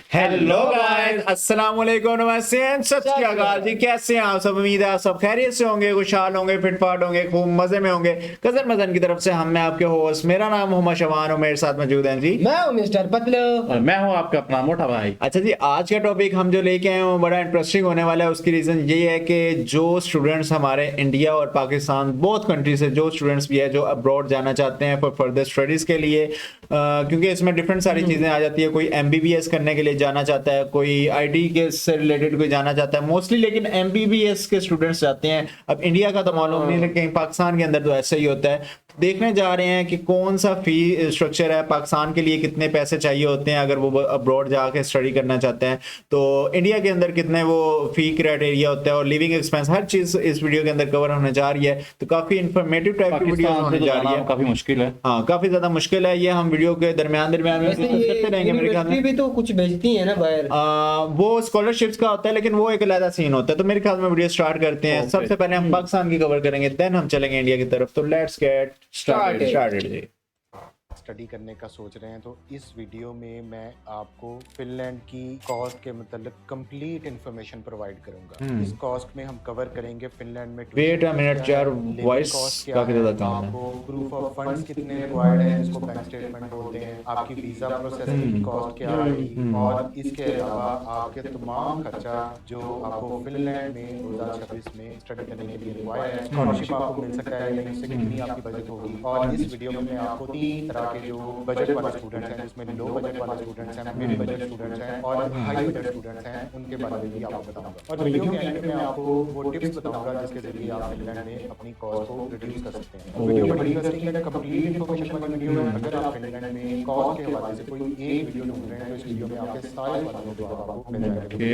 Hello guys, अस्सलाम वालेकुम, नमस्ते एंड सत श्री अकाल जी। कैसे हैं आप सब? उम्मीद है आप सब खैरियत से होंगे, खुशहाल होंगे, फिटफाट होंगे, खूब मजे में होंगे। कजन मदन की तरफ से हम मैं आपके होस्ट, मेरा नाम मोहम्मद शबान और मेरे साथ मौजूद हैं जी मैं हूं मिस्टर पतलू और मैं हूं आपका अपना मोटा भाई। अच्छा जी, आज का टॉपिक हम जो लेके आए हैं वो बड़ा इंटरेस्टिंग होने वाला है। उसकी रीज़न ये है कि जो स्टूडेंट्स हमारे इंडिया और पाकिस्तान बोथ कंट्री से जो स्टूडेंट्स भी है जो अब्रॉड जाना चाहते हैं फॉर फर्दर स्टडीज़ के लिए, क्योंकि इसमें डिफरेंट सारी चीज़ें आ जाती है। कोई एमबीबीएस करने के लिए जाना चाहता है, कोई आईटी के से रिलेटेड कोई जाना चाहता है मोस्टली, लेकिन एमबीबीएस के स्टूडेंट्स जाते हैं। अब इंडिया का तो मालूम नहीं, लेकिन पाकिस्तान के अंदर तो ऐसा ही होता है। देखने जा रहे हैं कि कौन सा फी स्ट्रक्चर है पाकिस्तान के लिए, कितने पैसे चाहिए होते हैं अगर वो अब्रॉड जाके स्टडी करना चाहते हैं, तो इंडिया के अंदर कितने वो फी क्राइटेरिया होता है और लिविंग एक्सपेंस, हर चीज़ इस वीडियो के अंदर कवर होने जा रही है। तो काफ़ी इंफॉर्मेटिव टाइप की वीडियो होने जा रही है। काफी मुश्किल है, हाँ, काफ़ी ज़्यादा मुश्किल है। ये हम वीडियो के दरमियान दरमियान में डिस्कस करते रहेंगे मेरे ख्याल में। भी तो कुछ भेजती है ना बाहर। वो स्कॉलरशिप्स का होता है, लेकिन वो एक अलग सीन होता है। तो मेरे ख्याल में वीडियो स्टार्ट करते हैं। Okay. सबसे पहले हम पाकिस्तान की कवर करेंगे, देन हम चलेंगे इंडिया की तरफ। तो लेट्स गेट स्टार्टेड जी। स्टडी करने का सोच रहे हैं तो इस वीडियो में मैं आपको फिनलैंड की कॉस्ट के मतलब कंप्लीट इंफॉर्मेशन प्रोवाइड करूंगा। इस कॉस्ट में हम कवर करेंगे फिनलैंड में वेट अ मिनट यार, वॉइस काफी ज्यादा कम है। आपको प्रूफ ऑफ फंड्स कितने रिक्वायर्ड है, जिसको बैंक स्टेटमेंट बोलते हैं, आपकी वीजा प्रोसेसिंग की कॉस्ट क्या आएगी, और इसके अलावा आपके तमाम खर्चा जो आपको फिनलैंड में 2026 में स्टडी करने के लिए रिक्वायर्ड है, स्कॉलरशिप आपको मिल सकता है, यानी उससे कितनी आपकी बजट होगी। और इस वीडियो में मैं आपको 3 तरह के जो बजट वाले स्टूडेंट्स हैं, जिसमें लो बजट वाले स्टूडेंट्स हैं, मिड बजट स्टूडेंट्स हैं और हाई बजट स्टूडेंट्स हैं, उनके बारे में भी आपको बताऊंगा। और वीडियो के एंड में मैं आपको वो टिप्स बताऊंगा जिसके जरिए आप फिनलैंड में अपनी कॉस्ट को रिड्यूस कर सकते हैं। वीडियो बड़ी इंटरेस्टिंग है, कंप्लीट इंफॉर्मेशन वाली वीडियो है। अगर आप फिनलैंड में कॉस्ट के हवाले से कोई एक वीडियो ढूंढ रहे हैं तो इस वीडियो में आपके सारे सवालों के जवाब आपको मिल जाएंगे।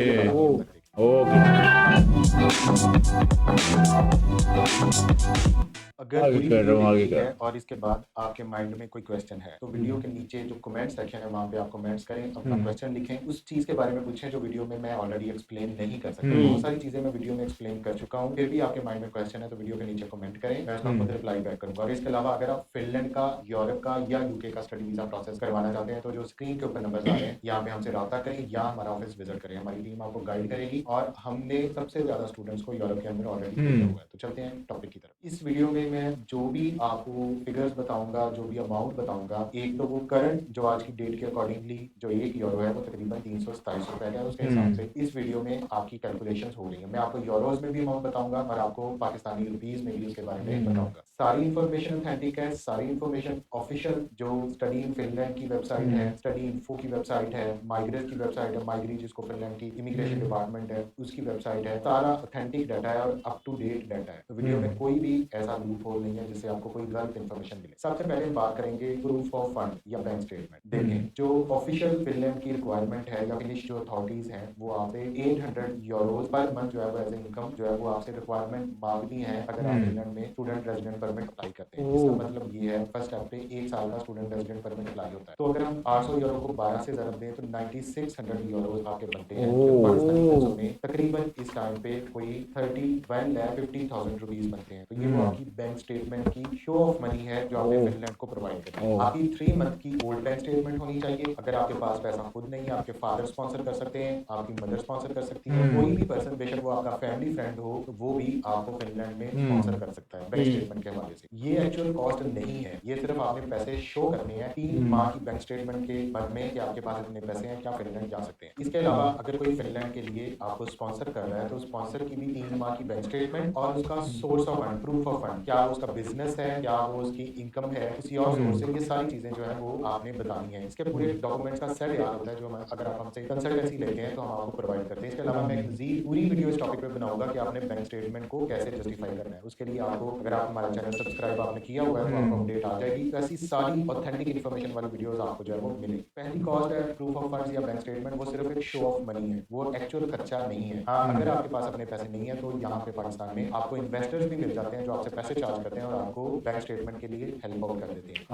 अगर पूरी वीडियो देखी है और इसके बाद आपके माइंड में कोई क्वेश्चन है तो वीडियो के नीचे जो कमेंट सेक्शन है वहाँ पे आप कमेंट्स करें, अपना क्वेश्चन लिखें, उस चीज़ के बारे में पूछें जो वीडियो में मैं ऑलरेडी एक्सप्लेन नहीं कर सकता। बहुत सारी चीज़ें मैं वीडियो में एक्सप्लेन कर चुका हूँ, फिर भी आपके माइंड में क्वेश्चन है तो वीडियो के नीचे कमेंट करें, मैं उसका खुद रिप्लाई बैक करूँगा। और इसके अलावा अगर आप फिनलैंड का, यूरोप का या यूके का स्टडी वीज़ा प्रोसेस करवाना चाहते हैं तो जो स्क्रीन के ऊपर नंबर आ रहे हैं यहाँ पे हमसे रब्ता करें या हमारा ऑफिस विजिट करें, हमारी टीम आपको गाइड करेगी। और हमने सबसे ज़्यादा स्टूडेंट्स को यूरोप के अंदर ऑलरेडी भेजा हुआ है। तो चलते हैं टॉपिक की तरफ। इस वीडियो में मैं जो भी आपको फिगर्स बताऊंगा, जो भी अमाउंट बताऊंगा, एक तो वो करंट जो आज की डेट के अकॉर्डिंगली जो 1 यूरो है वो तकरीबन 327 रुपए का है, उसके हिसाब से इस वीडियो में आपकी कैलकुलेशंस हो रही है। मैं आपको यूरोज में भी अमाउंट बताऊंगा और आपको पाकिस्तानी रुपीज में भी उसके बारे में बताऊंगा। सारी इन्फॉर्मेशन ऑथेंटिक है, सारी इन्फॉर्मेशन ऑफिशियल जो स्टडी इन फिनलैंड की वेबसाइट है, स्टडी इन्फो की वेबसाइट है, माइग्रेट की वेबसाइट है, माइग्री जिसको फिनलैंड की इमिग्रेशन डिपार्टमेंट है उसकी वेबसाइट है, सारा ऑथेंटिक डाटा है और अप टू डेट डाटा है। तो वीडियो में कोई भी ऐसा लूप होल नहीं है जिससे आपको कोई गलत इन्फॉर्मेशन मिले। सबसे पहले बात करेंगे प्रूफ ऑफ फंड या बैंक स्टेटमेंट। देखें, जो ऑफिशियल फिनलैंड की रिक्वायरमेंट है या फिनिश जो अथॉरिटीज हैं वो आपसे 800 यूरोज पर मंथ जो है वो एज ए इनकम जो है वो आपसे रिक्वायरमेंट मांगती है अगर आप फिनलैंड में स्टूडेंट रेजिडेंट परमिट अप्लाई करते हैं। इसका मतलब ये है फर्स्ट स्टेप पे 1 साल का स्टूडेंट रेजिडेंट परमिट अप्लाई होता है। तो अगर हम 800 यूरो को 12 से ज़रब दें तो 9600 यूरोज आपके बनते हैं, जो पाकिस्तानी पैसों में तकरीबन इस टाइम पे कोई 31,50,000 रुपीज बनते हैं। तो ये वो आपकी बैंक स्टेटमेंट की शो ऑफ मनी है जो आपने फिनलैंड को प्रोवाइड करना है। आपकी 3 मंथ की ओल्ड बैंक स्टेटमेंट होनी चाहिए। अगर आपके पास पैसा खुद नहीं है, आपके फादर स्पॉन्सर कर सकते हैं, आपकी मदर स्पॉन्सर कर सकती है, कोई भी पर्सन बेशक वो आपका फैमिली फ्रेंड हो तो वो भी आपको फिनलैंड में स्पॉन्सर कर सकता है बैंक स्टेटमेंट के हवाले से। ये एक्चुअल कॉस्ट नहीं है, ये सिर्फ आपने पैसे शो करने हैं 3 माह की बैंक स्टेटमेंट के बाद में कि आपके पास इतने पैसे हैं, क्या फिनलैंड जा सकते हैं। इसके अलावा अगर कोई फिनलैंड के लिए आपको स्पॉन्सर कर रहा है तो स्पॉन्सर की भी 3 माह की बैंक स्टेटमेंट और उसका source of fund, proof of fund, क्या उसका बिजनेस है, क्या वो उसकी इनकम है किसी और सोर्स से, ये सारी चीजें जो है वो आपने बतानी है। इसके पूरे डॉक्यूमेंट्स का सेट याद होता है जो अगर आप हमसे कंसल्टेंसी लेते हैं तो हम आपको प्रोवाइड करते हैं। इसके अलावा मैं एक पूरी वीडियो इस टॉपिक पे बनाऊंगा कि आपने बैंक स्टेटमेंट को कैसे जस्टिफाई करना है। उसके लिए आपको, अगर आप हमारा चैनल सब्सक्राइब आपने किया हुआ है तो आपको अपडेट आ जाएगी, तो ऐसी सारी ऑथेंटिक इन्फॉर्मेशन वाली वीडियोस आपको जो है वो मिलेगी। पहली कॉस्ट है प्रूफ ऑफ फंड्स या बैंक स्टेटमेंट, वो सिर्फ एक शो ऑफ मनी है, वो एक्चुअल खर्चा नहीं है। हाँ, अगर आपके पास अपने पैसे नहीं है तो यहाँ पे पाकिस्तान में आपको इन्वेस्टर्स भी मिल जाते हैं जो आपसे पैसे चार्ज करते हैं और आपको बैंक स्टेटमेंट के लिए हेल्प आउट कर देते हैं।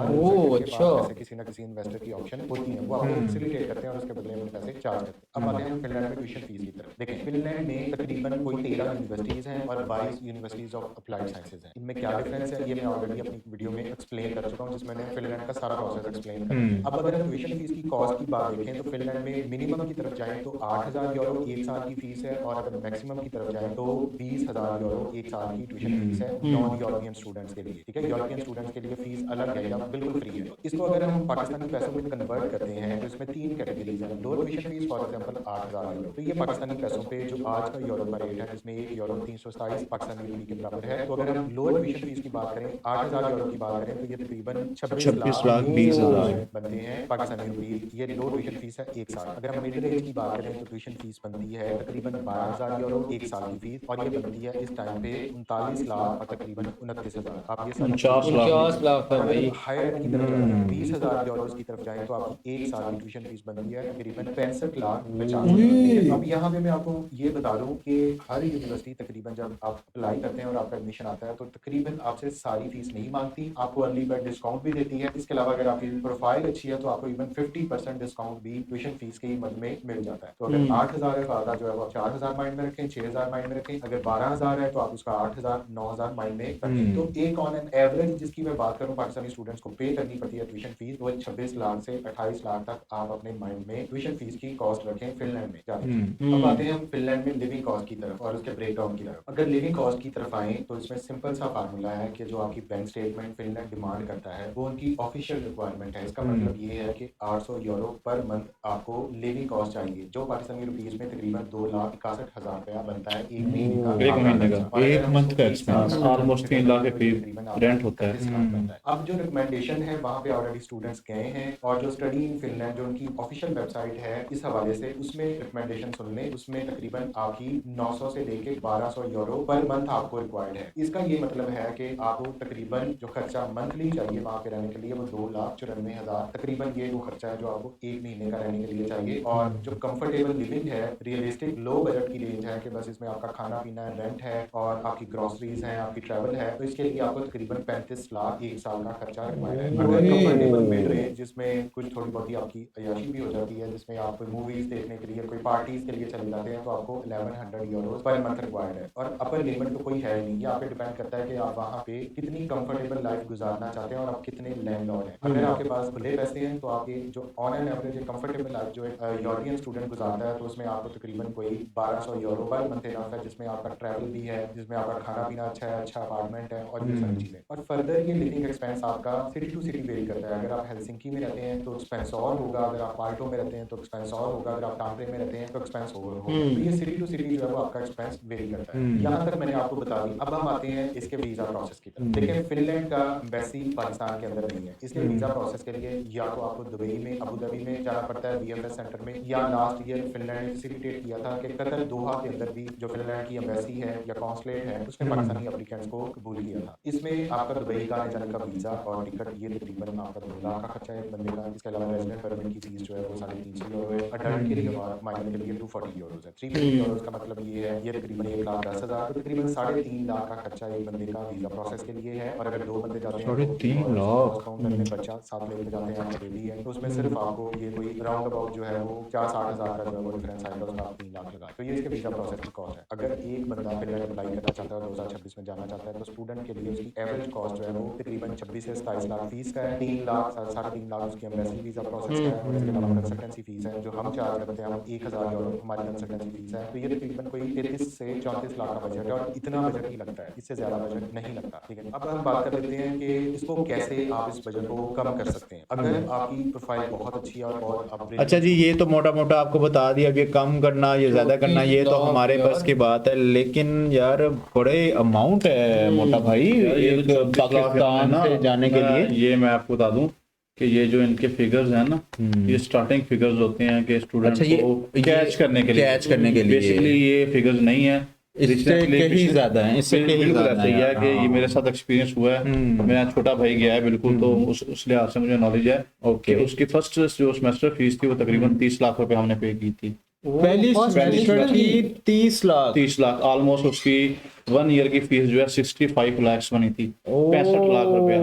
के अच्छा। पास ऐसे किसी ना किसी इन्वेस्टर की ऑप्शन होती है, वो आपको फैसिलिटेट करते हैं और उसके बदले में पैसे चार्ज करते हैं। अब आते हैं हम फिनलैंड में ट्यूशन फीस की तरफ। देखिए फिनलैंड में तकरीबन कोई 13 यूनिवर्सिटीज हैं और 22 यूनिवर्सिटीज ऑफ अप्लाइड साइंसेज हैं। इनमें क्या डिफरेंस है ये मैं ऑलरेडी अपनी वीडियो में एक्सप्लेन कर चुका हूँ, जिसमें मैंने फिनलैंड का सारा प्रोसेस एक्सप्लेन कर दिया। अब अगर हम ट्यूशन फीस की कॉस्ट की बात देखें तो फिनलैंड में मिनिमम की तरफ जाएं तो 8,000 यूरो एक साल की फीस है, और अगर मैक्सिमम की तरफ जाएं तो 20,000 यूरो एक साल की ट्यूशन फीस है नॉन यूरोपियन स्टूडेंट्स के लिए। ठीक है, यूरोपियन स्टूडेंट्स के लिए फीस अलग है या बिल्कुल फ्री है। इसको अगर हम पाकिस्तानी पैसों में कन्वर्ट करते हैं तो इसमें 3 कैटेगरीज हैं। Lower tuition fees for example 8,000 euro, तो ये पाकिस्तानी पैसों पे जो आज का यूरो का रेट है जिसमें 1 यूरो 327 पाकिस्तानी रुपये के बराबर है। तो अगर हम लोअर ट्यूशन फीस की बात करें 8,000 यूरो की बात करें तो ये तकरीबन 26 लाख 20,000 बनते हैं पाकिस्तानी रुपये। ये लो ट्यूशन फीस है एक साल। अगर हम मिडिल एज की बात करें तो ट्यूशन फीस बनती है तकरीबन 12,000 यूरो एक साल की फीस, और ये बनती है इस टाइम पे 39 लाख और तकरीबन 29,000। आप ये 49 लाख 50 लाख है भाई। हायर की तरफ जाएं 20,000 यूरो की तरफ जाएं तो आपकी एक साल की ट्यूशन फीस बनती है तकरीबन 65 लाख 50,000। अब यहाँ पे मैं आपको ये बता दूं कि हर यूनिवर्सिटी तकरीबन जब आप अप्लाई करते हैं और आपका एडमिशन आता है तो तकरीबन आपसे सारी फीस नहीं मांगती, आपको अर्ली बर्ड डिस्काउंट भी देती है। इसके अलावा अगर आपकी प्रोफाइल अच्छी है तो आपको इवन 50% डिस्काउंट भी ट्यूशन फीस के मद में मिल जाता है। तो अगर 8,000 है तो आधा जो है वो 4,000 माइंड में रखें, 6,000 माइंड में रखें। अगर 12,000 है तो आप उसका 8,000 9,000 माइंड में रखें। तो एक ऑन एन एवरेज जिसकी मैं बात करूं पाकिस्तानी स्टूडेंट्स को पे करनी पड़ती है ट्यूशन फीस, वो 26 लाख से 28 लाख तक आप अपने माइंड में ट्यूशन फीस की कॉस्ट रखें फिनलैंड में जाके। अब आते हैं हम फिनलैंड में लिविंग कॉस्ट की तरफ और उसके ब्रेकडाउन की तरफ। अगर लिविंग कॉस्ट की तरफ आए तो इसमें सिंपल सा फार्मूला है कि जो आपकी बैंक स्टेटमेंट फिनलैंड डिमांड करता है वो उनकी ऑफिशियल रिक्वायरमेंट है। इसका मतलब ये है कि 800 यूरो पर मंथ आपको लिविंग कॉस्ट चाहिए, जो पाकिस्तानी रुपीस में तकरीबन 2,61,000 रुपया बनता है एक महीने का। एक महीने का। और एक अगर हम मंथ का उसको expense। Almost 3 लाख के करीब तकरीबन रेंट होता है। 31 लाख बनता है। अब जो रिकमेंडेशन है वहाँ पे ऑलरेडी स्टूडेंट्स गए हैं और जो स्टडी इन फिनलैंड जो उनकी ऑफिशियल वेबसाइट है इस हवाले से उसमें रिकमेंडेशन सुन लें। उसमें तकरीबन आपकी 900 से लेके 1,200 यूरो पर मंथ आपको रिक्वायर्ड है। इसका ये मतलब है कि आपको तकरीबन जो खर्चा मंथली चाहिए वहाँ पे रहने के लिए वो 2,94,000 तकरीबन ये वो खर्चा है जो आपको एक महीने का रहने के लिए चाहिए। और जो कंफर्टेबल लिविंग है रियलिस्टिक लो बजट की रेंज है कि बस इसमें आपका खाना पीना है, रेंट है और आपकी ग्रोसरीज हैं, आपकी ट्रैवल है, तो इसके लिए आपको तकरीबन 35 लाख एक साल का खर्चा रिक्वायर्ड है। अगर कंफर्टेबल मिड रेंज जिसमें कुछ थोड़ी बहुत आपकी अय्याशी भी हो जाती है, जिसमें आप मूवीज देखने के लिए कोई पार्टीज के लिए चले जाते हैं तो आपको 1,100 यूरो पर मंथ रिक्वायर्ड है। और अपर लिमिट तो कोई है नहीं, ये आप पे डिपेंड करता है कि आप वहाँ पे कितनी कंफर्टेबल लाइफ गुजारना चाहते हैं और आप कितने लैंडलॉर्ड हैं। अगर आपके पास खुले पैसे हैं तो आपके जो on an average comfortable life जो यूरोपियन स्टूडेंट गुजारता है तो उसमें आपको तकरीबन कोई 1,200 यूरो पर मंथ इनफ है, जिसमें आपका ट्रैवल भी है, जिसमें आपका खाना पीना अच्छा है, अच्छा अपार्टमेंट है और ये सारी चीजें। और फर्दर ये लिविंग एक्सपेंस आपका सिटी टू सिटी वेरी करता है। अगर आप हेलसिंकी में रहते हैं तो एक्सपेंस और होगा, अगर आप पार्टो में रहते हैं तो एक्सपेंस और होगा, अगर आप टाम्परे में रहते हैं तो एक्सपेंस और होगा। तो ये सिटी टू सिटी जो है वो आपका एक्सपेंस वेरी करता है। यहाँ तक मैंने आपको बता दी। अब हम आते हैं इसके वीजा प्रोसेस की तरफ। देखिए फिनलैंड का एम्बेसी पाकिस्तान के अंदर नहीं है। इसके वीजा प्रोसेस के लिए या तो आपको दुबई में अबू धाबी में जाना पड़ता है VFS सेंटर में, या लास्ट ईयर फिनलैंड ने फैसिलिटेट किया था कि कतर दोहा के अंदर भी जो फिनलैंड की एम्बेसी है या कॉन्सुलेट है उसने पाकिस्तानी एप्लीकेंट्स को कबूल किया था। इसमें आपका दुबई का आने जाने का वीजा और टिकट ये तकरीबन आपका 2 लाख का खर्चा है एक बंदे का। इसके अलावा रेजिडेंट परमिट की फीस जो है वो 350 यूरो है। अडल्ट के लिए और माइनर के लिए 240 यूरो है। 350 यूरो का मतलब ये है ये तकरीबन 1,10,000 तो तकरीबन 3.5 लाख का खर्चा एक बंदे का वीजा प्रोसेस के लिए है। और अगर 2 बंदे जाते हैं 3.5 लाख में बच्चा साथ लेकर जाते हैं बेबी है तो उसमें सिर्फ आपको ये कोई राउंड अबाउट जो है वो 50-60 हज़ार का जो है वो डिफरेंस आएगा, उसका आप 3 लाख लगा। तो ये इसके वीजा प्रोसेस की कॉस्ट है। अगर एक बंदा फिनलैंड अप्लाई करना चाहता है 2026 में जाना चाहता है तो स्टूडेंट के लिए उसकी एवरेज कॉस्ट जो है वो तकरीबन 26 से 27 लाख फीस का है। 3 लाख 3.5 लाख उसकी एम्बेसी वीजा प्रोसेस का है। और इसके अलावा कंसल्टेंसी फीस है जो हम चार्ज करते हैं 1,000 यूरो हमारी कंसल्टेंसी फीस है। तो ये तकरीबन कोई 33 से 34 लाख का बजट है और इतना बजट ही लगता है, इससे ज्यादा बजट नहीं लगता। ठीक है, अब हम बात कर लेते हैं कि इसको कैसे आप इस बजट को कम कर सकते हैं। अगर आपकी प्रोफाइल बहुत अच्छी है और बहुत अच्छा जी, ये तो मोटा मोटा आपको बता दिया। अब ये कम करना ये ज्यादा करना ये तो हमारे बस की बात है, लेकिन यार बड़े अमाउंट है मोटा भाई एक पाकिस्तान से जाने के लिए। ये मैं आपको बता दूं कि ये जो इनके फिगर्स हैं ना ये स्टार्टिंग फिगर्स होते हैं कि स्टूडेंट अच्छा, को कैच करने के लिए बेसिकली ये फिगर्स नहीं है, इससे कहीं ज्यादा है, इससे कहीं बिल्कुल ज्यादा ऐसा ही है है। कि ये मेरे साथ एक्सपीरियंस हुआ है। मेरा छोटा भाई गया है बिल्कुल, तो उस लिहाज से मुझे नॉलेज है। ओके, उसकी फर्स्ट जो सेमेस्टर फीस थी वो तकरीबन 30 लाख रुपए हमने पे की थी। पहली सेमेस्टर की 30 लाख ऑलमोस्ट उसकी 1 ईयर की फीस जो है 65 लाख बनी थी, 65 लाख रुपया।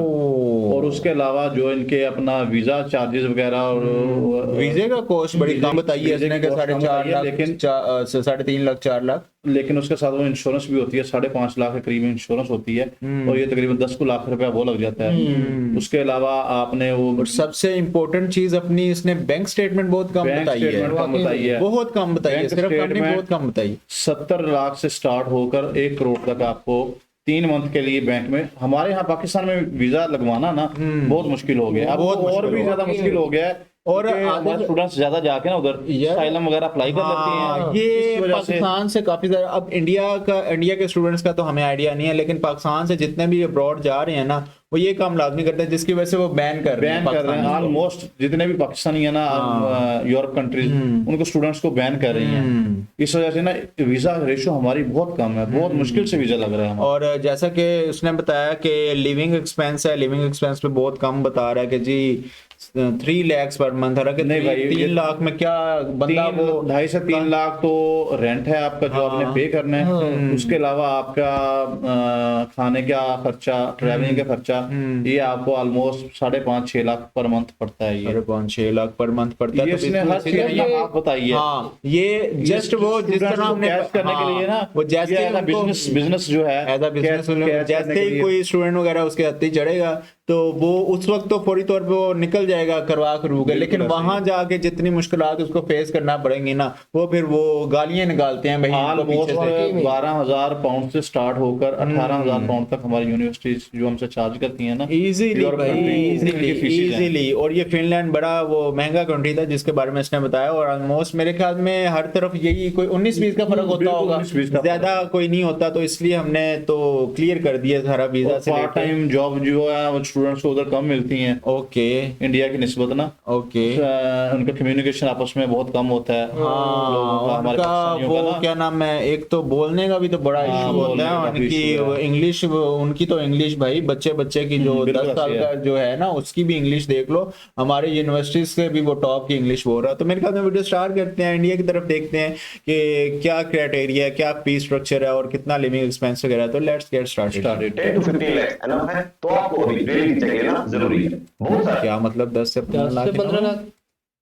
और उसके अलावा जो इनके अपना वीजा चार्जेस वगैरह और वीजे का कॉस्ट बड़ी कम बताइए वीजे इसने की कि cost कम 4.5 बताई है, लाख, लेकिन 3.5 लाख 4 लाख। लेकिन उसके साथ वो इंश्योरेंस भी होती है, 5.5 लाख के करीब इंश्योरेंस होती है, और ये तकरीबन 10 लाख रुपया वो लग जाता है। उसके अलावा आपने वो और सबसे इम्पोर्टेंट चीज अपनी इसने बैंक स्टेटमेंट बहुत कम बैंक बताई है, स्टेटमेंट कम बताई है, बहुत कम बताई है, बैंक सिर्फ कंपनी स्टेटमेंट बहुत कम बताई। 70 लाख से स्टार्ट होकर 1 करोड़ तक आपको 3 मंथ के लिए बैंक में। हमारे यहाँ पाकिस्तान में वीजा लगवाना ना बहुत मुश्किल हो गया, अब बहुत और मुश्किल भी हो ज्यादा मुश्किल हो गया है, और क्योंकि आधे हमारे स्टूडेंट्स ज्यादा जाके ना उधर यार- असाइलम वगैरह अप्लाई कर लेते हैं। हाँ, इस ये वजह से पाकिस्तान से काफी ज्यादा, अब इंडिया के स्टूडेंट्स का तो हमें आइडिया नहीं है, लेकिन पाकिस्तान से जितने भी अब्रॉड जा रहे हैं ना, वो ये काम लाजमी करते हैं, जिसकी वजह से वो बैन कर रहे हैं ऑलमोस्ट पाकिस्तानी जितने भी पाकिस्तानी है ना यूरोप कंट्रीज, उनको स्टूडेंट्स को बैन कर रही हैं। इस वजह से ना वीजा रेशो हमारी बहुत कम है, बहुत मुश्किल से वीजा लग रहा है हमारा। और जैसा कि उसने बताया कि लिविंग एक्सपेंस है, लिविंग एक्सपेंस पे बहुत कम बता रहा है कि जी 3 लाख पर मंथ, हालांकि नहीं भाई, 3 लाख में क्या बंदा वो 2.5 से 3 लाख तो रेंट है आपका जो आपने पे करना है। उसके अलावा आपका खाने का खर्चा, ट्रैवलिंग का खर्चा, ये आपको ऑलमोस्ट 5.5-6 लाख पर मंथ पड़ता है। ये 5.5-6 लाख पर मंथ पड़ता है। ये तो इसने हर बिल्कुल चीज इसीलिए अपना आप बताइए। हाँ, ये जस्ट वो जिस स्टूडेंट्स तरह को हमने कैच करने के लिए ना, वो जैसे ये ही एज अ उनको- बिजनेस जो है, एज अ बिजनेस कैच करने जैसे के ही लिए- कोई स्टूडेंट वगैरह उसके हत्थे ही चढ़ेगा तो वो उस वक्त तो फौरी तौर पे वो निकल जाएगा करवा करू के, लेकिन बिल्कुल वहां जाके जितनी मुश्किलात उसको फेस करना पड़ेंगी ना, वो फिर वो गालियां निकालते हैं भाई इनको ऑलमोस्ट पीछे से। 12,000 पाउंड से स्टार्ट होकर 18,000 पाउंड तक हमारी यूनिवर्सिटीज जो हमसे चार्ज करती है ना, इजीली यूरोप भाई, कंट्री, उनकी फीसें हैं। इजीली। और ये फिनलैंड बड़ा वो महंगा कंट्री था जिसके बारे में इसने बताया, और ऑलमोस्ट मेरे ख्याल में हर तरफ यही कोई 19-20 का फर्क होता बिल्कुल, होगा, 19-20 का ज्यादा कोई नहीं होता, तो इसलिए हमने तो क्लियर कर दिया सारा वीजा से पार्ट टाइम जॉब जो है वो स्टूडेंट्स को उधर कम मिलती हैं ओके इंडिया की निस्बत ना। ओके। उनका कम्युनिकेशन आपस में बहुत कम होता है लोगों का, हमारे उनका पाकिस्तानियों वो का ना। क्या नाम है, एक तो बोलने का भी तो बड़ा हाँ, इशू बोलने होता का है काफी उनकी, issue है। इंग्लिश उनकी तो इंग्लिश भाई बच्चे की जो बिल्कुल 10 साल अच्छी का है। जो है ना उसकी भी इंग्लिश देख लो, हमारे यूनिवर्सिटी से भी वो टॉप की इंग्लिश बोल रहा है। तो मेरे ख्याल में वीडियो स्टार्ट करते हैं, इंडिया की तरफ देखते हैं कि क्या क्राइटेरिया है, क्या फीस स्ट्रक्चर है और कितना लिविंग एक्सपेंस वगैरह है। तो let's get started. 10 to 15 lakh enough है, तो आपको अभी रियलिटी चेक लेना जरूरी है। बहुत सारे क्या मतलब 10 से 15 लाख? 15 लाख।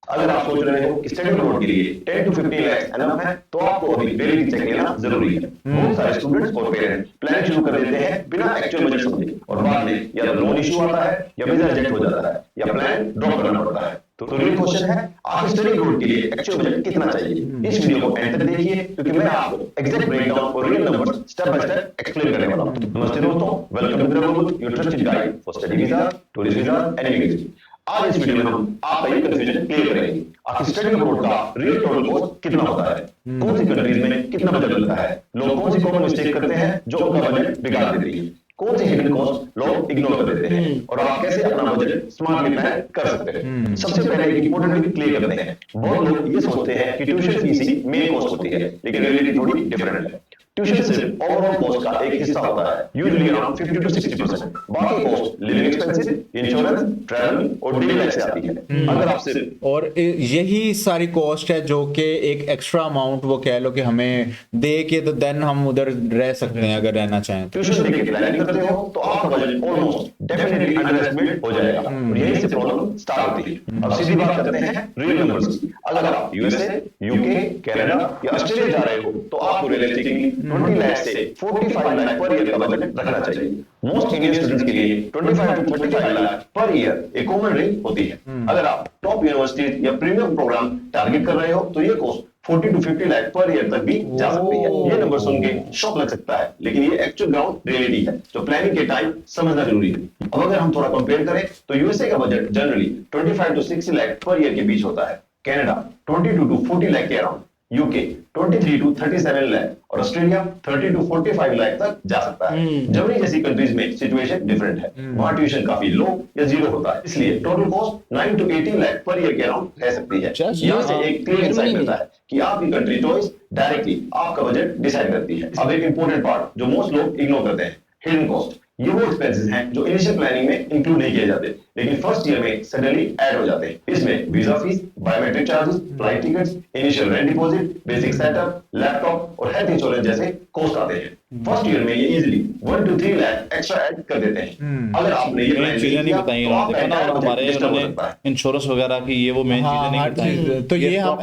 अगर आप सोच रहे हो कि स्टडी अब्रॉड के लिए 10 to 15 लाख एनफ है, तो आपको अभी रियलिटी चेक लेना जरूरी है। बहुत सारे स्टूडेंट्स और पेरेंट्स प्लान शुरू कर देते हैं बिना एक्चुअल बजट समझे, और बाद में या तो लोन इशू आता है या वीजा रिजेक्ट हो जाता है या प्लान ड्रॉप करना पड़ता है। तो रियल क्वेश्चन है, आपके स्टडी अब्रॉड के लिए एक्चुअल बजट कितना चाहिए? इस वीडियो को एंड तक देखिए, क्योंकि मैं आपको एग्जैक्ट ब्रेकडाउन और real numbers step by step explain करने वाला हूं। नमस्ते दोस्तों, welcome to Global, your trusted guide for study visa, tourist visa and immigration. आज इस वीडियो में हम आपका ये कंफ्यूजन क्लियर करेंगे। आपकी स्टडी अब्रॉड का रियल टोटल कॉस्ट कितना होता है, कौन सी कंट्रीज में कितना बजट लगता है, लोग कौन सी कॉमन मिस्टेक करते हैं जो उनका बजट बिगाड़ देती है, कौन सी हिडन कॉस्ट लोग इग्नोर कर देते हैं, और आप कैसे अपना बजट स्मार्टली प्लान कर सकते हैं। सबसे पहले एक इंपॉर्टेंट भी क्लियर करते हैं। बहुत लोग ये सोचते हैं कि ट्यूशन फीस ही मेन कॉस्ट होती है, लेकिन रियलिटी थोड़ी डिफरेंट है। ट्यूशन सिर्फ ओवरऑल कॉस्ट का एक हिस्सा होता है, यूजुअली अराउंड 50 to 60%। बाकी cost living expenses, insurance, travel और डेली लाइफ से आती है। अगर आप सिर्फ और यही सारी कॉस्ट है जो कि एक एक्स्ट्रा अमाउंट वो कह लो कि हमें दे के तो देन हम उधर रह सकते हैं अगर रहना चाहें तो। ट्यूशन देके प्लानिंग करते हो तो आपका budget almost definitely under estimate हो जाएगा, और यहीं से प्रॉब्लम स्टार्ट होती है। अब सीधी बात करते हैं रियल नंबर्स की। अगर आप यूएसए, यूके, कनाडा या ऑस्ट्रेलिया जा रहे हो तो आपको रियलिस्टिकली 20 लाख से 45 लाख पर ईयर का बजट रखना चाहिए। मोस्ट इंडियन स्टूडेंट्स के लिए 25 to 35 लाख पर ईयर एक कॉमन रेंज होती है। अगर आप टॉप यूनिवर्सिटी या प्रीमियम प्रोग्राम टारगेट कर रहे हो तो ये cost 40 to 50 lakh per year तक भी जा सकती है। ये नंबर सुन के शॉक लग सकता है, लेकिन ये एक्चुअल ग्राउंड रियलिटी है जो प्लानिंग के टाइम समझना जरूरी है। अब अगर हम थोड़ा कंपेयर करें तो यूएसए का budget generally 25 to 60 lakh per year के बीच होता है, कनाडा 22 to 40 लाख के अराउंड, यूके 23 to 37 लाख, और ऑस्ट्रेलिया 30 to 45 लाख तक जा सकता है। जर्मनी जैसी कंट्रीज में सिचुएशन डिफरेंट है, वहां ट्यूशन काफी लो या जीरो होता है, इसलिए total cost 9 to 18 lakh per year के अराउंड रह सकती है। यहाँ से एक क्लियर इंसाइट मिलता है कि आपकी कंट्री चॉइस डायरेक्टली आपका बजट डिसाइड करती है। अब एक इंपॉर्टेंट पार्ट जो मोस्ट लोग इग्नोर करते हैं, हिडन कॉस्ट। ये वो एक्सपेंसेस हैं जो इनिशियल प्लानिंग में इंक्लूड नहीं किए जाते, लेकिन फर्स्ट ईयर में सडनली ऐड हो जाते हैं। इसमें visa fees, biometric charges, flight tickets, initial rent deposit, basic setup, laptop और हेल्थ इंश्योरेंस जैसे कॉस्ट आते हैं। फर्स्ट ईयर में ये easily 1 to 3 lakh extra add कर देते हैं। अगर आपने ये मेन plan चीजें नहीं किया, बताई तो उन्होंने, आपका देखा ना, entire और हमारे budget disturb हो उन्होंने सकता है। इंश्योरेंस वगैरह की ये वो मेन चीजें हाँ नहीं हर बताई। चीज तो ये हम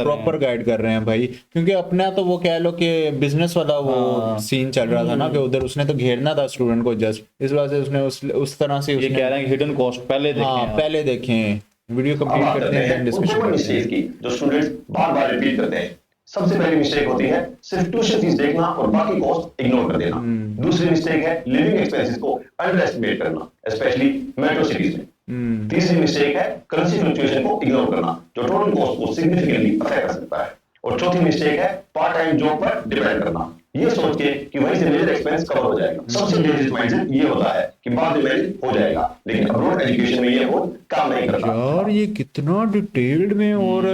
प्रॉपर गाइड कर रहे हैं भाई, क्योंकि अपना तो वो कह लो कि बिजनेस वाला वो सीन चल रहा था ना कि उधर उसने तो घेरना था स्टूडेंट को जस्ट, इस वजह से उसने उस तरह से ये उसने कह रहे हैं कि हिडन कॉस्ट पहले देखें हाँ आप। पहले देखें, वीडियो अब कंप्लीट बात करते हैं उन डिस्कशन कॉमन करते मिस्टेक्स हैं। की जो स्टूडेंट्स बार बार रिपीट करते हैं। सबसे पहली मिस्टेक होती है सिर्फ ट्यूशन फीस देखना और बाकी कॉस्ट इग्नोर कर देना। दूसरी मिस्टेक है लिविंग एक्सपेंसेस को अंडर एस्टिमेट करना, स्पेशली मेट्रो सिटीज में। तीसरी मिस्टेक है करेंसी फ्लक्चुएशन को इग्नोर करना, जो टोटल कॉस्ट को सिग्निफिकेंटली अफेक्ट कर सकता है। और चौथी मिस्टेक है पार्ट टाइम जॉब पर डिपेंड करना, ये सोच के कि वहीं से मेजर एक्सपेंस कवर हो जाएगा। सबसे डेंजरस माइंडसेट ये होता है कि बाद में मैनेज हो जाएगा, लेकिन अब्रॉड एजुकेशन में ये अप्रोच काम नहीं करता। यार ये कितना डिटेल्ड में और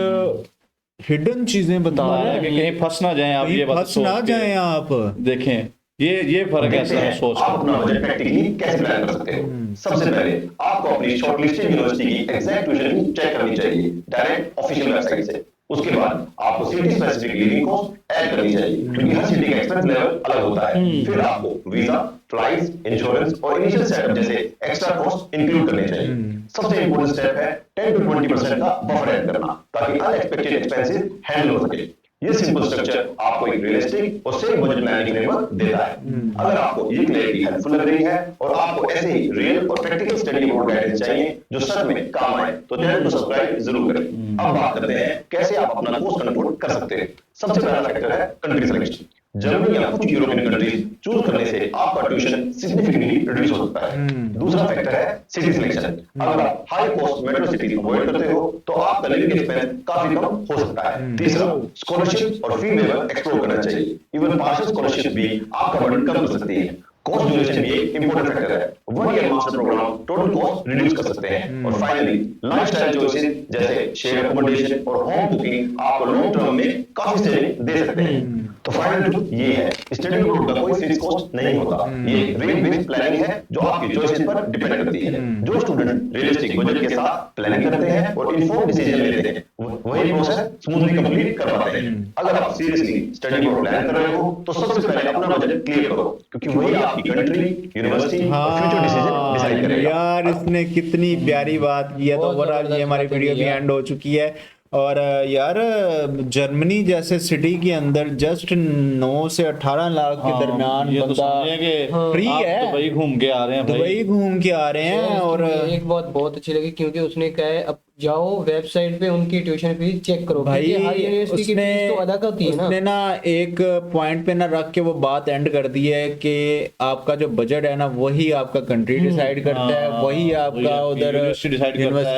हिडन चीजें बता रहे हैं, कहीं फंस ना जाएं आप, ये कहीं बात फंस ना सोच के जाएं आप। देखें ये फर्क है देखते हैं सोच आप का। अपना बजट प्रैक्टिकली कैसे प्लान कर सकते हो। सबसे पहले आपको अपनी शॉर्टलिस्टेड यूनिवर्सिटी की एग्जैक्ट ट्यूशन फीस चेक करनी चाहिए डायरेक्ट ऑफिशियल वेबसाइट से। उसके बाद आपको city specific living cost add करनी चाहिए, क्योंकि हर सिटी का एक्सपेंस लेवल अलग होता है। फिर आपको वीजा, फ्लाइट्स, इंश्योरेंस और इनिशियल सेटअप जैसे एक्स्ट्रा कॉस्ट इंक्लूड करने चाहिए। सबसे इंपॉर्टेंट स्टेप है 10 to 20% का बफर ऐड करना, ताकि अनएक्सपेक्टेड एक्सपेंसेस हैंडल हो सके। ये सिंपल स्ट्रक्चर आपको एक रियलिस्टिक और सेफ बजट प्लानिंग फ्रेमवर्क देता है। अगर आपको ये क्लैरिटी हेल्पफुल लग रही है और आपको ऐसे ही रियल और प्रैक्टिकल स्टडी अबाउट गाइडेंस चाहिए जो सच में काम आए, तो चैनल को सब्सक्राइब जरूर करें। अब बात करते हैं कैसे आप अपना कोर्स कंट्रोल कर सकते हैं। सबसे पहला फैक्टर है कंट्री सिलेक्शन। जर्मनी या कुछ यूरोपियन कंट्रीज चूज करने से आपका ट्यूशन सिग्निफिकेंटली रिड्यूस हो सकता है। दूसरा फैक्टर है सिटी सिलेक्शन। अगर आप high cost metro cities avoid करते हो तो आपका लिविंग एक्सपेंस काफी कम हो सकता है। तीसरा स्कॉलरशिप और फी वेवर एक्सप्लोर करना चाहिए, इवन पार्शियल स्कॉलरशिप भी आपका बर्डन कम कर सकती है। कॉस्ट ड्यूरेशन भी एक इंपॉर्टेंट फैक्टर है। 1 year master programme total cost reduce कर सकते हैं। और फाइनली लाइफस्टाइल चॉइसेस जैसे शेयर अकोमोडेशन और होम बुकिंग आपको लॉन्ग टर्म में काफी सेविंग दे सकते हैं। तो फाइनल ट्रूथ ये है, स्टडी अब्रॉड का कोई फिक्स कॉस्ट नहीं होता। ये रेट बेस्ड प्लानिंग है जो आपकी चॉइसेस पर डिपेंड करती है। जो स्टूडेंट रियलिस्टिक बजट के साथ प्लानिंग करते हैं और इन्फॉर्म्ड डिसीजन लेते हैं, वही प्रोसेस स्मूथली कंप्लीट कर पाते हैं। अगर आप सीरियसली स्टडी अब्रॉड प्लान कर रहे हो तो सबसे पहले अपना बजट क्लियर करो, क्योंकि वही आपकी कंट्री, यूनिवर्सिटी और फ्यूचर डिसीजन डिसाइड करेगा। यार इसने कितनी प्यारी बात की है। तो बहुत ओवरऑल ये जबरदस्त हमारी बात वीडियो की भी है। एंड हो चुकी है। और यार जर्मनी जैसे सिटी के अंदर जस्ट 9 से 18 लाख के दरमियान ये तो बंदा समझे कि फ्री आप है, दुबई घूम के आ रहे हैं भाई। दुबई घूम के आ रहे हैं। और एक बात बहुत अच्छी लगी, क्योंकि उसने कहा है अब जाओ वेबसाइट पे उनकी ट्यूशन फीस चेक करो, भाई क्योंकि हर यूनिवर्सिटी की उसने फीस तो अलग होती है ना। उसने ना एक पॉइंट पे ना रख के वो बात एंड कर दी है कि आपका जो बजट है ना वही आपका कंट्री डिसाइड करता है, वही आपका उधर यूनिवर्सिटी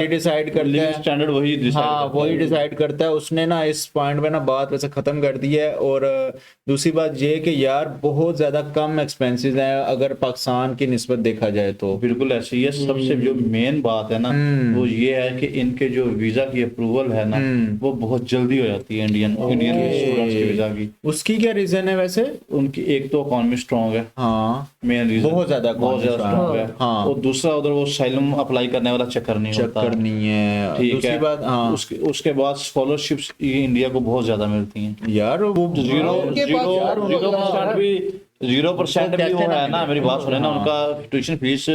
डिसाइड करता है, स्टैंडर्ड वही decide हाँ करता है। वही डिसाइड करता है। उसने ना इस पॉइंट पे ना बात वैसे खत्म कर दी है। और दूसरी बात ये कि यार बहुत ज्यादा कम एक्सपेंसेस हैं अगर पाकिस्तान की निस्बत देखा जाए तो। बिल्कुल ऐसे ही है। सबसे जो मेन बात है ना वो ये है कि इनके जो वीजा की अप्रूवल है ना वो बहुत जल्दी हो जाती है इंडियन स्टूडेंट्स की वीजा की। उसकी क्या रीजन है वैसे? उनकी एक तो इकोनॉमी स्ट्रांग है, हाँ मेन रीजन बहुत ज्यादा स्ट्रांग है। हाँ। और दूसरा उधर वो साइलम अप्लाई करने वाला चक्कर नहीं होता। चक्कर नहीं है। ठीक दूसरी है। बात हाँ उसके बाद स्कॉलरशिप्स इंडिया को बहुत ज्यादा मिलती हैं। यार वो उनके पास यार उनको 0% भी 0% भी वो कैसे ना है ना, मेरी बात सुने ना, उनका ट्यूशन फीस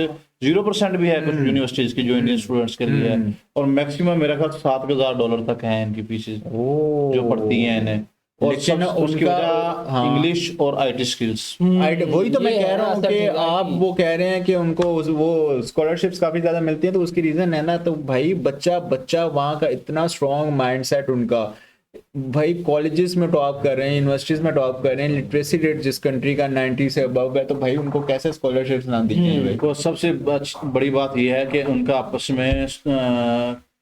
0% भी है कुछ यूनिवर्सिटीज की जो इंडियन स्टूडेंट्स के लिए है। और मैक्सिमम मेरा ख्याल $7,000 तक है इनकी फीसेस जो पड़ती हैं इन्हें। और लेकिन उसकी उनका वजह हाँ। इंग्लिश और आईटी स्किल्स। वही तो मैं ये कह है रहा ना हूँ सब कि चीज़ें आप वो कह रहे हैं कि उनको वो स्कॉलरशिप्स काफी ज्यादा मिलती हैं, तो उसकी रीजन है ना। तो भाई बच्चा वहाँ का इतना स्ट्रॉन्ग माइंडसेट उनका, भाई कॉलेजेस में टॉप कर रहे हैं, यूनिवर्सिटीज में टॉप कर रहे हैं, लिटरेसी रेट जिस कंट्री का 90 से अबव है, तो भाई उनको कैसे स्कॉलरशिप्स ना दी जाए भाई? तो सबसे बड़ी बात यह है कि उनका आपस में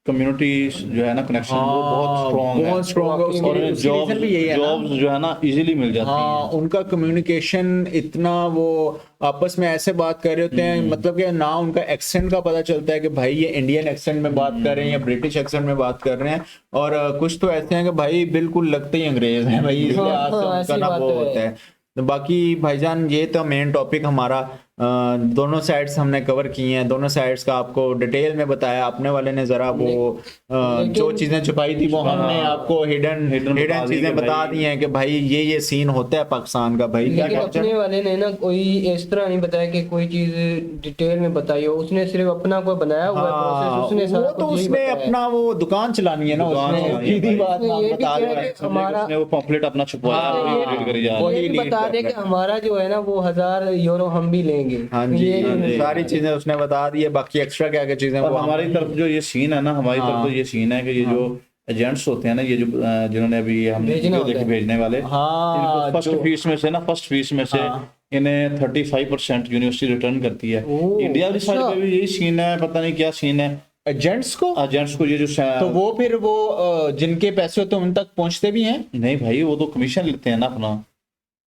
कम्युनिटी जो है ना कनेक्शन वो बहुत स्ट्रॉन्ग है। बहुत स्ट्रॉन्ग है। और उसकी reason भी यही है ना। जॉब्स जो है ना इजीली मिल जाती हाँ हैं। उनका कम्युनिकेशन इतना, वो आपस में ऐसे बात कर रहे होते हैं, मतलब कि ना उनका एक्सेंट का पता चलता है कि भाई ये इंडियन एक्सेंट में बात कर रहे हैं या ब्रिटिश एक्सेंट में बात कर रहे हैं। और कुछ तो ऐसे हैं कि भाई बिल्कुल लगते ही अंग्रेज हैं भाई, इसलिए आज तो हाँ, ऐसी उनका ना बात वो है। होता है। तो बाकी भाईजान ये तो मेन टॉपिक हमारा दोनों साइड्स हमने कवर की हैं, दोनों साइड्स का आपको डिटेल में बताया, अपने वाले ने जरा वो जो चीजें छुपाई थी वो हमने आपको हिडन चीजें बता दी हैं कि भाई ये सीन होता है पाकिस्तान का। भाई क्या लेकिन अपने वाले ने ना कोई इस तरह नहीं बताया कि कोई चीज डिटेल में बताई हो, उसने सिर्फ अपना कोई बनाया हुआ प्रोसेस, उसने सारा तो कुछ यही उसने बताया है। अपना वो दुकान चलानी है ना, उसने सीधी बात उसने ये भी बता किया दिया। कि हमारा उसने वो पॉम्पलेट अपना छुपवाया, हाँ, वही edit करी जा रही है। वही ये भी lead बता कर दे रहा कि है। हमारा जो है ना वो 1000 यूरो हम भी लेंगे। हाँ जी, ये हाँ जी, नहीं सारी चीजें उसने बता दी है, बाकी एक्स्ट्रा क्या क्या चीजें और वो हमारी तरफ जो ये सीन है ना, हमारी तरफ तो ये सीन है कि ये जो एजेंट्स होते हैं ना, ये जो जिन्होंने अभी ये हम भेजना होता लेके है। भेजने वाले, हाँ, फर्स्ट जो- फीस में से ना, फर्स्ट फीस में से इन्हें 35% यूनिवर्सिटी रिटर्न करती है। ओह, इंडिया वाली साइड अच्छा। पे भी यही सीन है, पता नहीं क्या सीन है। एजेंट्स को एजेंट्स को ये जो तो वो फिर वो जिनके पैसे होते हैं उन तक पहुंचते भी हैं। नहीं भाई, वो तो कमीशन लेते हैं ना अपना,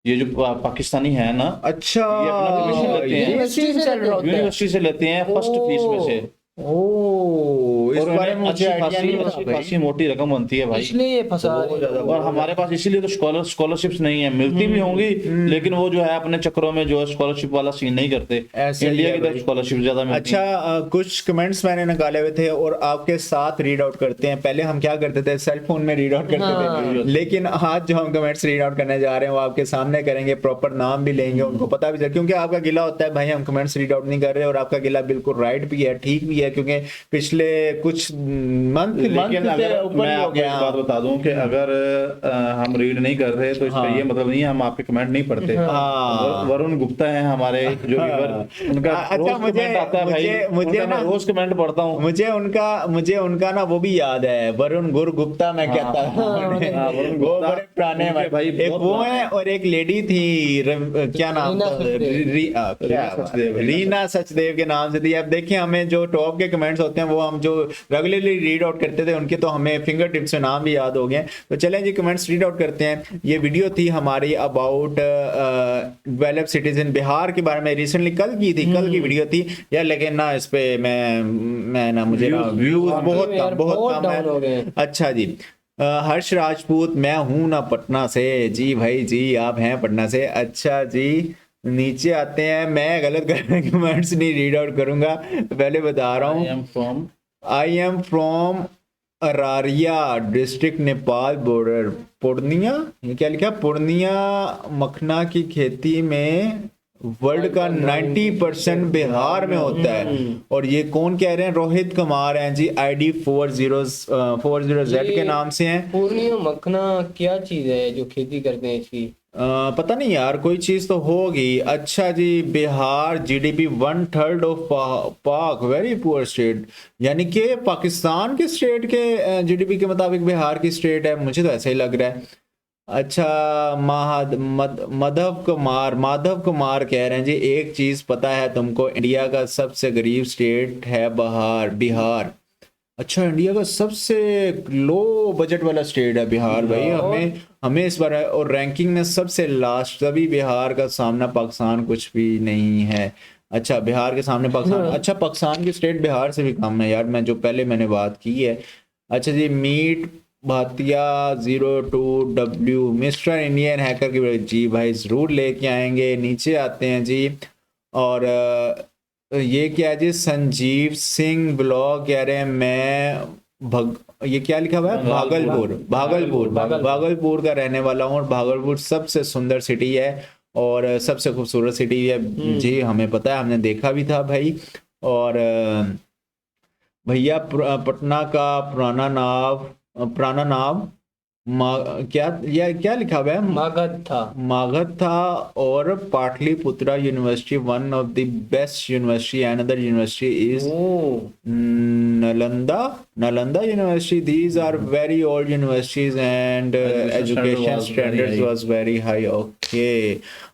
ये जो पाकिस्तानी है ना, अच्छा, ये अपना commission लेते हैं। यूनिवर्सिटी से लेते हैं। यूनिवर्सिटी से लेते हैं फर्स्ट फीस में से। ओ, इस और बारे में उन्हें मुझे आइडिया नहीं था अच्छी भाई। खासी मोटी रकम बनती है भाई। इसलिए ये फंसा रहे हैं। और हमारे पास इसीलिए तो स्कॉलरशिप्स नहीं है, मिलती भी होंगी लेकिन वो जो है अपने चक्रों में जो है स्कॉलरशिप वाला सीन नहीं करते। ऐसे ही इंडिया है की तरफ भाई। स्कॉलरशिप ज्यादा मिलती है। अच्छा, कुछ कमेंट्स मैंने निकाले हुए थे और आपके साथ रीड आउट करते हैं। पहले हम क्या करते थे, सेल फोन में रीड आउट करते थे, लेकिन आज जो हम कमेंट्स रीड आउट करने जा रहे हैं वो आपके सामने करेंगे, प्रॉपर नाम भी लेंगे, उनको पता भी चले, क्योंकि आपका गिला होता है भाई हम कमेंट्स रीड आउट नहीं कर रहे, और आपका गिला बिल्कुल राइट भी है, ठीक भी है, क्योंकि पिछले कुछ मंथ लेकिन से अगर ऊपर मैं ही हो आपको एक गया। बात बता दूं कि अगर हम रीड नहीं कर रहे तो इसका ये मतलब नहीं है हम आपके कमेंट नहीं पढ़ते। हाँ। वरुण गुप्ता है हमारे जो व्यूअर, उनका अच्छा, रोज कमेंट आता है भाई, मुझे उनका मैं ना रोज कमेंट पढ़ता हूँ। मुझे उनका ना वो भी याद है, वरुण गुरु गुप्ता मैं कहता था। वरुण वो गुप्ता, बड़े पुराने उनके भाई एक बहुत वो पुराने है और एक लेडी थी, क्या नाम रीना था, सचदेव। रीना सचदेव के नाम से थी। अब देखिए हमें जो टॉप के कमेंट्स होते हैं वो हम जो रेगुलरली रीड आउट करते थे उनके तो हमें फिंगर टिप्स में नाम भी याद हो गए। तो चलें जी कमेंट्स रीड आउट करते हैं। ये वीडियो थी हमारी about develop cities in Bihar के बारे में, रिसेंटली कल की थी, कल की वीडियो थी यार, लेकिन ना इस पे मैं ना मुझे ना व्यूज बहुत यार, कम बहुत बहुत कम डाउन हो गए है। हैं। अच्छा जी, हर्ष राजपूत, मैं हूं ना पटना से जी, भाई जी आप हैं पटना से। अच्छा जी, नीचे आते हैं, मैं गलत कमेंट्स नहीं रीड आउट करूंगा, पहले बता रहा हूँ। I am from Araria district, Nepal border. Purnia, ये क्या लिखा, पूर्णिया मखना की खेती में वर्ल्ड का 90% बिहार में होता है। और ये कौन कह रहे हैं, रोहित कुमार हैं जी, ID 40Z के नाम से हैं। पूर्णिया मखना क्या चीज है जो खेती करते हैं इसकी? पता नहीं यार, कोई चीज तो होगी। अच्छा जी, बिहार GDP 1/3 ऑफ पाक, वेरी पुअर स्टेट, यानी कि पाकिस्तान के स्टेट के GDP के मुताबिक बिहार की स्टेट है, मुझे तो ऐसा ही लग रहा है। अच्छा, माधव कुमार कह रहे हैं जी, एक चीज पता है तुमको, इंडिया का सबसे गरीब स्टेट है बिहार। अच्छा, इंडिया का सबसे लो बजट वाला स्टेट है बिहार भाई। हमें इस बार और रैंकिंग में सबसे लास्ट, तभी बिहार का सामना पाकिस्तान कुछ भी नहीं है। अच्छा, बिहार के सामने पाकिस्तान, अच्छा पाकिस्तान की स्टेट बिहार से भी कम है यार, मैंने बात की है। अच्छा जी, Meet Bhatia 02W, mister Indian hacker की जी भाई जरूर लेके आएंगे। नीचे आते हैं जी, और ये क्या जी, संजीव सिंह ब्लॉग कह रहे हैं मैं ये क्या लिखा हुआ है, भागलपुर का रहने वाला हूँ, और भागलपुर सबसे सुंदर सिटी है और सबसे खूबसूरत सिटी है जी, हमें पता है, हमने देखा भी था भाई। और भैया पटना का पुराना नाम क्या लिखा हुआ है, मागध था। और Pataliputra university one of the best university, another university is Nalanda University. These are very old universities and education standards was very high. Okay,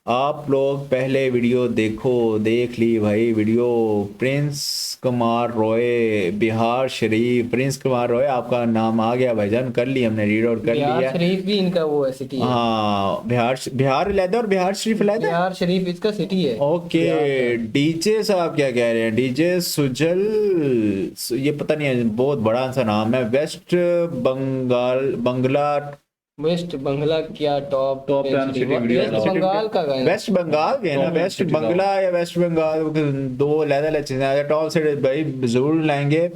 आप लोग पहले वीडियो देख ली भाई video. Prince Kumar Roy, Bihar Sharif, Prince Kumar Roy आपका नाम आ गया भाईजान, कर ली हमने, रीड आउट कर लिया। बिहार शरीफ भी इनका वो है, सिटी है। हाँ, बिहार अलग और बिहार शरीफ अलग है। बिहार शरीफ इसका सिटी है। ओके, डीजे साहब क्या कह रहे हैं, डीजे सुजल, ये पता नहीं है, बहुत बड़ा सा नाम है, वेस्ट बंगला वेस्ट बंगला क्या top Top 10 city video west बताओ। बंगाल का गाना वेस्ट बंगाल के ना, Top वेस्ट city बंगला या वेस्ट बंगाल, दो अलग-अलग चीजें। टॉप से भाई जरूर लाएंगे।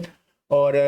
और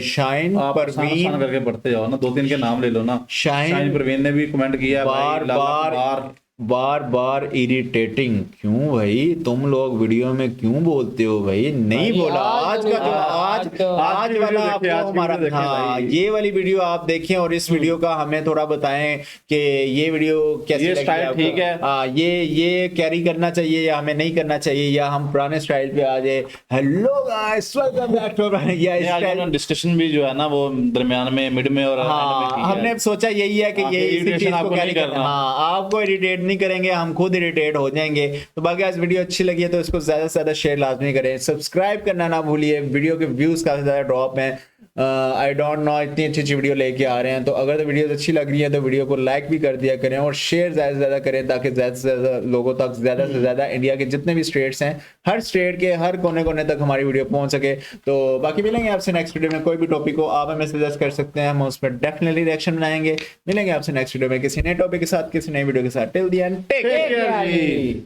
शाइन आप आसान परवीन करके पढ़ते जाओ ना, 2-3 के नाम ले लो ना। शाइन शाइन परवीन ने भी कमेंट किया है भाई, बार लाला बार बार इरिटेटिंग क्यों भाई, तुम लोग वीडियो में क्यों बोलते हो भाई? नहीं भाई, बोला आज आज का नहीं, जो आज तो- आज की वाला वीडियो आपको देखिए, आज की हमारा वीडियो देखिए हाँ भाई। ये वाली वीडियो आप देखें और इस वीडियो का हमें थोड़ा बताएं कि ये वीडियो कैसी ये लगी स्टाइल आपको? ठीक है? हाँ ये कैरी करना चाहिए या हमें नहीं करना चाहिए, या हम पुराने स्टाइल पे आ जाए। Hello guys, welcome back to या आज स्टाइल। डिस्कशन भी जो है ना वो दरमियान में, मिड में और end में हाँ की है। हमने सोचा यही है कि हाँ, ये कि इसी irritation चीज को आपको कैरी नहीं करना। करना। हाँ आपको इरिटेट नहीं करेंगे, हम खुद इरिटेट हो जाएंगे। तो बाकी आज वीडियो अच्छी लगी है तो इसको ज्यादा से ज्यादा शेयर लाजमी करें, सब्सक्राइब करना ना भूलिए। वीडियो के व्यूज काफी ज्यादा ड्रॉप हैं, आई डोंट नो, इतनी अच्छी अच्छी वीडियो लेके आ रहे हैं। तो अगर तो वीडियो अच्छी लग रही है तो वीडियो को लाइक भी कर दिया करें और शेयर ज़्यादा से ज़्यादा करें, ताकि ज़्यादा से ज़्यादा लोगों तक, ज़्यादा से ज़्यादा इंडिया के जितने भी स्टेट्स हैं, हर स्टेट के हर कोने कोने तक हमारी वीडियो पहुंच सके। तो बाकी मिलेंगे आपसे नेक्स्ट वीडियो में। कोई भी टॉपिक को आप हमें सजेस्ट कर सकते हैं, हम उस पर डेफिनेटली रिएक्शन बनाएंगे। मिलेंगे आपसे नेक्स्ट वीडियो में किसी नए टॉपिक के साथ, किसी नई वीडियो के साथ। Till the end take Take care care ji.